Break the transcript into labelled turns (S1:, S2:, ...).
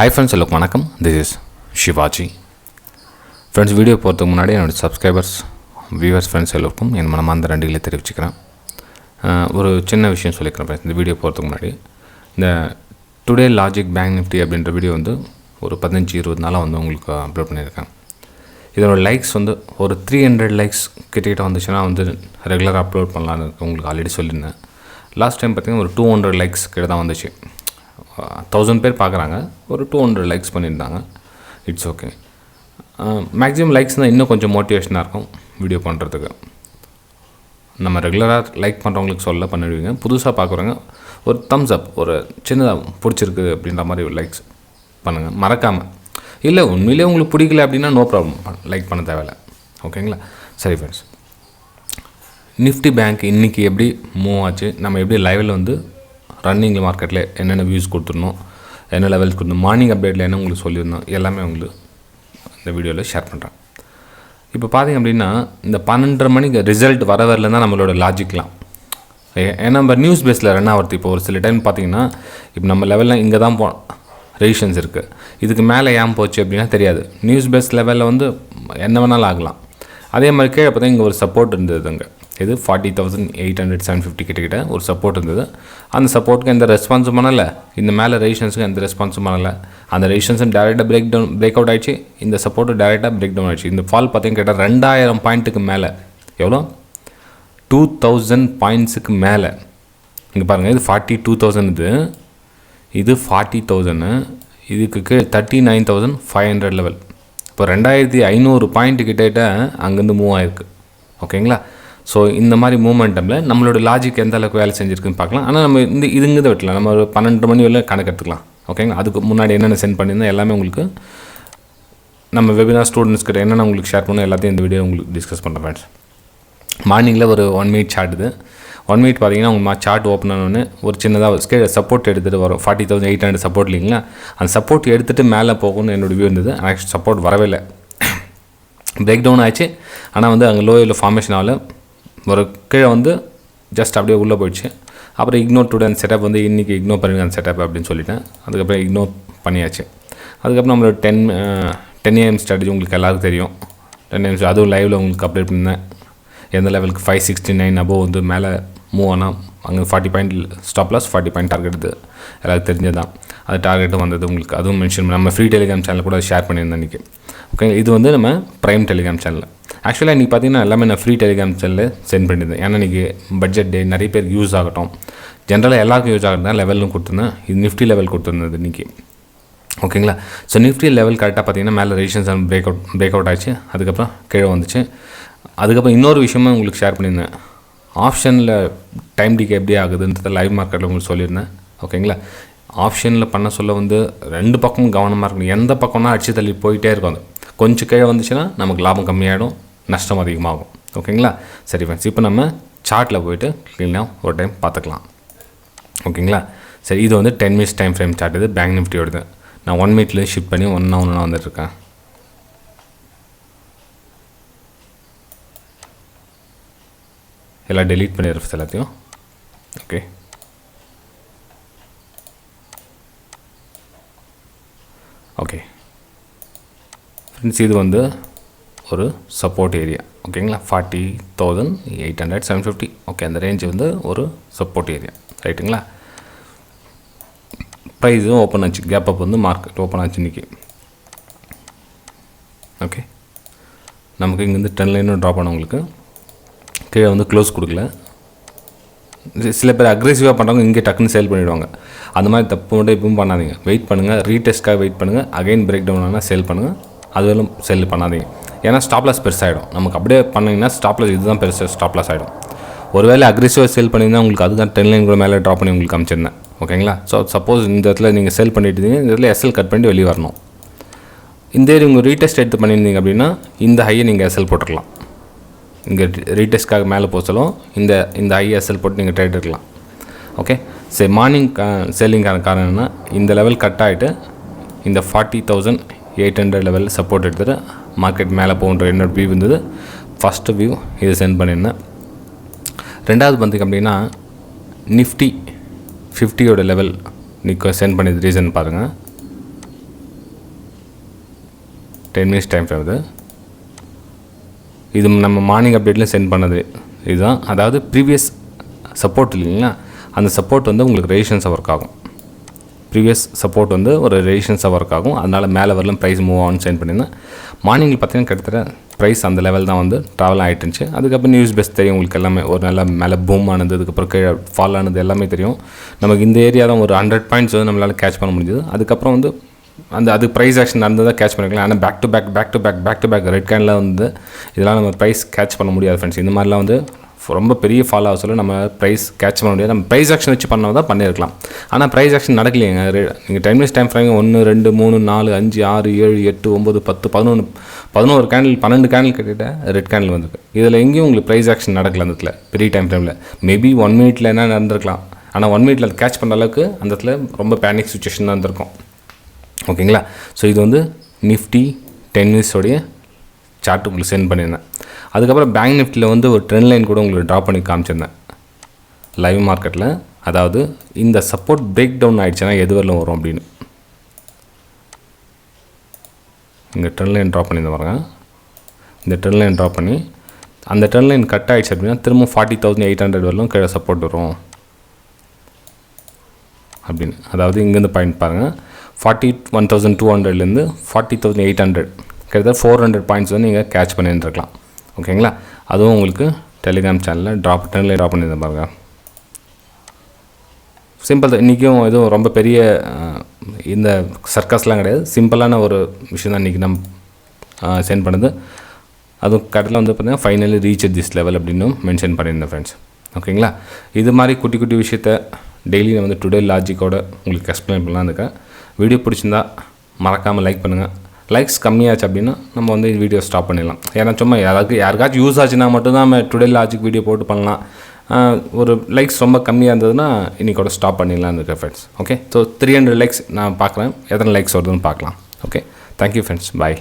S1: Hi friends, hello, vanakkam. This is Shivaji. Friends, video போகிறதுக்கு முன்னாடி என்னோட சப்ஸ்கிரைபர்ஸ் வியூவர்ஸ் ஃப்ரெண்ட்ஸ் எல்லோருக்கும் என் மனமார்ந்த நன்றிகளை தெரிவிச்சுக்கிறேன். ஒரு சின்ன விஷயம் சொல்லிக்கிறேன் ஃப்ரெண்ட்ஸ். இந்த வீடியோ போகிறதுக்கு முன்னாடி இந்த டுடே லாஜிக் பேங்க் நிஃப்டி அப்படின்ற வீடியோ வந்து ஒரு 15-20 நாளாக வந்து உங்களுக்கு அப்லோட் பண்ணியிருக்கேன். இதோட லைக்ஸ் வந்து ஒரு 300 லைக்ஸ் கிட்டக்கிட்ட வந்துச்சுன்னா வந்து ரெகுலராக அப்லோட் பண்ணலான்னு உங்களுக்கு ஆல்ரெடி சொல்லியிருந்தேன். லாஸ்ட் டைம் பார்த்திங்கன்னா ஒரு 200 லைக்ஸ் கிட்ட தான் வந்துச்சு. 1000 பேர் பார்க்குறாங்க, ஒரு 200 லைக்ஸ் பண்ணியிருந்தாங்க. It's okay. மேக்ஸிமம் லைக்ஸ் தான் இன்னும் கொஞ்சம் மோட்டிவேஷனாக இருக்கும் வீடியோ பண்ணுறதுக்கு. நம்ம ரெகுலராக லைக் பண்ணுறவங்களுக்கு சொல்ல பண்ணிடுவீங்க. புதுசாக பார்க்குறவங்க ஒரு தம்ஸ் அப், ஒரு சின்னதாக பிடிச்சிருக்கு அப்படின்ற மாதிரி ஒரு லைக்ஸ் பண்ணுங்கள் மறக்காமல். இல்லை உண்மையிலே உங்களுக்கு பிடிக்கல அப்படின்னா நோ ப்ராப்ளம், லைக் பண்ண தேவையில்லை. ஓகேங்களா? சரி ஃப்ரெண்ட்ஸ், நிஃப்டி பேங்க் இன்றைக்கி எப்படி மூவ் ஆச்சு, நம்ம எப்படி லைவில் வந்து ரன்னிங்கில் மார்க்கெட்டில் என்னென்ன வியூஸ் கொடுத்துருந்தோம், என்ன லெவல்ஸ் கொடுத்தோம், மார்னிங் அப்டேட்டில் என்ன உங்களுக்கு சொல்லியிருந்தோம், எல்லாமே உங்களுக்கு இந்த வீடியோவில் ஷேர் பண்ணுறேன். இப்போ பார்த்திங்க அப்படின்னா இந்த 12:30 மணிக்கு ரிசல்ட் வரல தான் நம்மளோட லாஜிக்லாம். ஏன்னா நம்ம நியூஸ் பேஸில் ரன் ஆகிறது. இப்போ ஒரு சில டைம் பார்த்திங்கன்னா இப்போ நம்ம லெவலில் இங்கே தான் ரெசிஸ்டன்ஸ் இருக்குது, இதுக்கு மேலே ஏன் போச்சு அப்படின்னா தெரியாது. நியூஸ் பேஸ் லெவலில் வந்து என்ன வேணாலும் ஆகலாம். அதே மாதிரி கீழே பார்த்தா இங்கே ஒரு சப்போர்ட் இருந்ததுங்க. இது 40,800-750 கிட்ட ஒரு சப்போர்ட் இருந்தது. அந்த சப்போர்ட்டுக்கு எந்த ரெஸ்பான்ஸும் பண்ணலை, இந்த மேலே ரெசிஸ்டன்ஸுக்கு எந்த ரெஸ்பான்ஸும் பண்ணலை. அந்த ரெசிஸ்டன்ஸும் டேரெக்டாக பிரேக் அவுட் ஆகிடுச்சு, இந்த சப்போர்ட்டு டேரெக்டாக பிரேக் டவுன் ஆகிடுச்சு. இந்த ஃபால் பார்த்தீங்கன்னா கேட்டால் 2000 பாயிண்ட்டுக்கு மேலே, எவ்வளோ 2000 பாயிண்ட்ஸுக்கு மேலே. இங்கே பாருங்கள், இது 42,000, இது 40,000, இதுக்கு 39,500 லெவல். இப்போ 2500 பாயிண்ட்டு கிட்டே அங்கேருந்து மூவ் ஆகிருக்கு. ஓகேங்களா? ஸோ இந்த மாதிரி மூமெண்டமில் நம்மளோட லாஜிக் எந்த அளவுக்கு வேலை செஞ்சுருக்குன்னு பார்க்கலாம். ஆனால் நம்ம இதுங்கிறத விட்டலாம், நம்ம ஒரு 12 மணி வரையும் கணக்கு எடுத்துக்கலாம். ஓகேங்களா? அதுக்கு முன்னாடி என்னென்ன சென்ட் பண்ணியிருந்தோம் எல்லாமே உங்களுக்கு நம்ம வெபினார் ஸ்டூடெண்ட்ஸ் கிட்ட என்னென்ன உங்களுக்கு ஷேர் பண்ணணும் எல்லாத்தையும் இந்த வீடியோ உங்களுக்கு டிஸ்கஸ் பண்ணுறேன் ஃப்ரெண்ட்ஸ். மார்னிங்கில் ஒரு 1 மினிட் சார்ட், இது 1 மினிட் பார்த்தீங்கன்னா உங்கள் சார்ட் ஓப்பன் ஆனோடனே ஒரு சின்னதாக சப்போர்ட் எடுத்துகிட்டு வரும். 40,800 சப்போர்ட் இல்லைங்களா? அந்த சப்போர்ட் எடுத்துகிட்டு மேலே போகணும்னு என்னோடய வியூ இருந்தது. ஆக்சுவலி சப்போர்ட் வரவே இல்லை, பிரேக் டவுன் ஆச்சு. ஆனால் வந்து அங்கே லோயில் ஃபார்மேஷன் ஆகல, ஒரு கீழே வந்து ஜஸ்ட் அப்படியே உள்ளே போயிடுச்சு. அப்புறம் இக்னோர் டுடே அந்த செட்டப் வந்து இன்றைக்கி இக்னோர் பண்ணுங்க அந்த செட்டப் அப்படின்னு சொல்லிட்டேன். அதுக்கப்புறம் இக்னோர் பண்ணியாச்சு. அதுக்கப்புறம் நம்மளோட 10 AM ஸ்ட்ராட்டஜி உங்களுக்கு எல்லாருக்கும் தெரியும். 10 AM அதுவும் லைவில் உங்களுக்கு அப்டேட் பண்ணேன். எந்த லெவலுக்கு 569 அபோவ் வந்து மேலே மூவ் ஆனால் அங்கே 40 point stop loss, 40 point target எல்லாருக்கும் தெரிஞ்சது தான். அது டார்கெட்டும் வந்தது உங்களுக்கு, அதுவும் மென்ஷன் பண்ணி நம்ம ஃப்ரீ டெலிகிராம் சேனல் கூட ஷேர் பண்ணியிருந்தேன் இன்றைக்கி. ஓகே, இது வந்து நம்ம ப்ரைம் டெலிகிராம் சேனல். ஆக்சுவலாக இன்றைக்கி பார்த்தீங்கன்னா எல்லாமே நான் ஃப்ரீ டெலிகிராம் சேனலில் சென்ட் பண்ணியிருந்தேன். ஏன்னா இன்றைக்கி பட்ஜெட் டே, நிறைய பேருக்கு யூஸ் ஆகட்டும், ஜென்ரலாக எல்லாருக்கும் யூஸ் ஆகட்டும் லெவலும் கொடுத்துருந்தேன். இது நிஃப்டி லெவல் கொடுத்துருந்தது இன்றைக்கி. ஓகேங்களா? ஸோ நிஃப்டி லெவல் கரெக்டாக பார்த்தீங்கன்னா மேலே ரெசிஸ்டன்ஸ் பிரேக் அவுட் ஆச்சு, அதுக்கப்புறம் கீழே வந்துச்சு. அதுக்கப்புறம் இன்னொரு விஷயமும் உங்களுக்கு ஷேர் பண்ணியிருந்தேன், ஆப்ஷனில் டைம் டிகே எப்படி ஆகுதுன்றதை லைவ் மார்க்கெட்டில் உங்களுக்கு சொல்லியிருந்தேன். ஓகேங்களா? ஆப்ஷனில் பண்ண சொல்ல வந்து 2 பக்கமும் கவனமாக இருக்கணும். எந்த பக்கம்னா அடிச்சு தள்ளி போயிட்டே இருக்கும். அது கொஞ்சம் கீழே வந்துச்சுன்னா நமக்கு லாபம் கம்மியாகிடும், நஷ்டம் அதிகமாகும். ஓகேங்களா? சரி ஃப்ரெண்ட்ஸ், இப்போ நம்ம சார்ட்டில் போய்ட்டு க்ளீனாக ஒரு டைம் பார்த்துக்கலாம். ஓகேங்களா? சரி, இது வந்து 10 மினிட்ஸ் டைம் ஃப்ரேம் சார்ட். இது பேங்க் நிஃப்டியோடது. நான் 1 மினிட்லேருந்து ஷிஃப்ட் பண்ணி ஒன்றா வந்துட்டுருக்கேன். எல்லாம் டெலீட் பண்ணிடுற எல்லாத்தையும். ஓகே, ஓகே ஃப்ரெண்ட்ஸ், இது வந்து ஒரு சப்போர்ட் ஏரியா. ஓகேங்களா? 40,800-750. ஓகே, அந்த ரேஞ்சு வந்து ஒரு சப்போர்ட் ஏரியா, ரைட்டுங்களா? ப்ரைஸும் ஓப்பன் ஆச்சு, கேப் அப் வந்து மார்க்கெட் ஓப்பன் ஆச்சு இன்றைக்கி. ஓகே, நமக்கு இங்கேருந்து 10 லைனும் ட்ராப் ஆனவங்களுக்கு கீழே வந்து க்ளோஸ் கொடுக்கல. சில பேர் அக்ரெசிவாக பண்ணுறவங்க இங்கே டக்குன்னு சேல் பண்ணிவிடுவாங்க. அந்த மாதிரி தப்பு மட்டும் இப்பவும் பண்ணாதீங்க. வெயிட் பண்ணுங்கள், ரீடெஸ்ட்காக வெயிட் பண்ணுங்கள். அகைன் பிரேக் டவுன் ஆனால் சேல் பண்ணுங்கள், அதுவரையும் செல் பண்ணாதீங்க. ஏன்னா ஸ்டாப் லாஸ் பெருசாகிடும். நமக்கு அப்படியே பண்ணிங்கன்னா ஸ்டாப் லாஸ் இதுதான் பெருசாக ஸ்டாப் லாஸ் ஆகிடும். ஒருவேளை அக்ரெசிவாக சேல் பண்ணியிருந்தால் உங்களுக்கு அதுதான் 10 லைன் கூட மேலே ட்ராப் பண்ணி உங்களுக்கு காமிச்சிருந்தேன். ஓகேங்களா? ஸோ சப்போஸ் இந்த இடத்துல நீங்கள் சேல் பண்ணிட்டு இந்த இடத்துல எஸ்எல் கட் பண்ணிட்டு வெளியே வரணும். இந்த ஏரியா உங்கள் ரீடெஸ்ட் எடுத்து பண்ணியிருந்தீங்க அப்படின்னா இந்த ஹையை நீங்கள் எஸ்எல் போட்டுருக்கலாம். இங்கே ரீடெஸ்ட்காக மேலே போச்சலும் இந்த ஐஎஸ்எல் போட்டு நீங்கள் ட்ரேட் எடுக்கலாம். ஓகே, சரி, மார்னிங் சேலிங்கான காரணம் என்னென்னா இந்த லெவல் கட் ஆகிட்டு இந்த 40,800 லெவலில் சப்போர்ட் எடுத்துகிட்டு மார்க்கெட் மேலே போகின்ற என்னோடய வியூ இருந்தது. ஃபஸ்ட்டு வியூ இது சென்ட் பண்ணியிருந்தேன். ரெண்டாவது பார்த்திங்க அப்படின்னா நிஃப்டி 50யோட லெவல் நீங்கள் சென்ட் பண்ணியது ரீசன் பாருங்கள். 10 minutes டைம் ஃப்ரேம் இது நம்ம மார்னிங் அப்டேட்டில் சென்ட் பண்ணது இதுதான். அதாவது ப்ரீவியஸ் சப்போர்ட் இல்லைங்களா, அந்த சப்போர்ட் வந்து உங்களுக்கு ரெசிஸ்டன்ஸாக ஒர்க் ஆகும். ப்ரீவியஸ் சப்போர்ட் வந்து ஒரு ரெசிஸ்டன்ஸாக ஒர்க் ஆகும். அதனால் மேலே வரலாம் ப்ரைஸ் மூவ் ஆகும்னு சென்ட் பண்ணியிருந்தேன். மார்னிங்கில் பார்த்தீங்கன்னா கிட்டத்தட்ட ப்ரைஸ் அந்த லெவல் தான் வந்து ட்ராவல் ஆகிட்டு இருந்துச்சு. அதுக்கப்புறம் நியூஸ் பெஸ்ட் தெரியும் உங்களுக்கு எல்லாமே. ஒரு நல்ல மேலே பூம் ஆனது, அதுக்கப்புறம் கீழே ஃபால் ஆனது எல்லாமே தெரியும். நமக்கு இந்த ஏரியா தான் ஒரு 100 பாயிண்ட்ஸ் வந்து நம்மளால் கேட்ச் பண்ண முடிஞ்சது. அதுக்கப்புறம் வந்து அது ப்ரைஸ் ஆக்ஷன் நடந்ததாக கேட்ச் பண்ணிக்கலாம். ஆனால் பேக் டு பேக் ரெட் கேனில் வந்து இதெல்லாம் நம்ம ப்ரைஸ் கேட்ச் பண்ண முடியாது ஃப்ரெண்ட்ஸ். இந்த மாதிரிலாம் வந்து ரொம்ப பெரிய ஃபால் ஆக சொல்ல நம்ம ப்ரைஸ் கேட்ச் பண்ண முடியாது. நம்ம ப்ரைஸ் ஆக்ஷன் வச்சு பண்ணால் பண்ணியிருக்கலாம். ஆனால் ப்ரைஸ் ஆக்ஷன் நடக்கலைங்க. நீங்கள் 10 minutes time frame 1 2 3 4 5 6 7 8 9 10 11 candle 12 candle கிட்ட ரெட் கேண்டில் வந்துருக்கு. இதில் எங்கேயும் உங்களுக்கு ப்ரைஸ் ஆக்ஷன் நடக்கல அந்த இடத்துல பெரிய டைம் ஃப்ரேமில். மேபி 1 minute என்ன நடந்திருக்கலாம். ஆனால் 1 minute அது கேட்ச் பண்ணுற அளவுக்கு அந்த இடத்துல ரொம்ப பேனிக் சுச்சுவேஷன் தான் இருந்திருக்கும். ஓகேங்களா. ஸோ இது வந்து நிஃப்டி 10 minutes உடைய சார்ட் உங்களுக்கு சென்ட் பண்ணியிருந்தேன். அதுக்கப்புறம் பேங்க் நிஃப்டியில் வந்து ஒரு ட்ரெண்ட் லைன் கூட உங்களுக்கு ட்ரா பண்ணி காமிச்சிருந்தேன் லைவ் மார்க்கெட்டில். அதாவது இந்த சப்போர்ட் பிரேக் டவுன் ஆகிடுச்சுன்னா எது வரலும் வரும் அப்படின்னு இங்கே ட்ரெண்ட் லைன் ட்ரா பண்ணியிருந்த பாருங்க. இந்த ட்ரெண்ட் லைன் ட்ரா பண்ணி அந்த ட்ரெண்ட் லைன் கட் ஆகிடுச்சு அப்படின்னா திரும்ப 40,800 வரலும் கீழே சப்போர்ட் வரும் அப்படின்னு. அதாவது இங்கேருந்து பாயிண்ட் பாருங்கள், 41,200லேருந்து 40,800 கிட்டத்தட்ட 400 பாயிண்ட்ஸ் வந்து நீங்கள் கேட்ச் பண்ணிட்டுருக்கலாம். ஓகேங்களா. அதுவும் உங்களுக்கு டெலிகிராம் சேனலில் ட்ரெண்ட் லைன் ட்ராப் பண்ணியிருந்தேன் பாருங்க. சிம்பிள் தான். இன்றைக்கும் எதுவும் ரொம்ப பெரிய இந்த சர்க்கஸ்லாம் கிடையாது. சிம்பிளான ஒரு விஷயம் தான் இன்றைக்கி நம்ம சென்ட் பண்ணது. அதுவும் கடையில் வந்து பார்த்திங்கன்னா ஃபைனலி ரீச் திஸ் லெவல் அப்படின்னு மென்ஷன் பண்ணியிருந்தேன் ஃப்ரெண்ட்ஸ். ஓகேங்களா. இது மாதிரி குட்டி குட்டி விஷயத்த டெய்லி நான் வந்து டுடே லாஜிக்கோடு உங்களுக்கு எக்ஸ்பிளைன் பண்ணலாம் இருக்கேன். வீடியோ பிடிச்சிருந்தா மறக்காமல் லைக் பண்ணுங்கள். லைக்ஸ் கம்மியாச்சு அப்படின்னா நம்ம வந்து வீடியோ ஸ்டாப் பண்ணிடலாம். ஏன்னா சும்மா யாருக்காச்சும் யூஸ் ஆச்சுன்னா மட்டும்தான் நம்ம டுடே லாஜிக் வீடியோ போட்டு பண்ணலாம். ஒரு லைக்ஸ் ரொம்ப கம்மியாக இருந்ததுன்னா இன்றைக்கோட ஸ்டாப் பண்ணிடலாம் இருக்கேன் ஃப்ரெண்ட்ஸ். ஓகே. ஸோ 300 லைக்ஸ் நான் பார்க்குறேன், எத்தனை லைக்ஸ் வருதுன்னு பார்க்கலாம். ஓகே. Thank you friends. பாய்.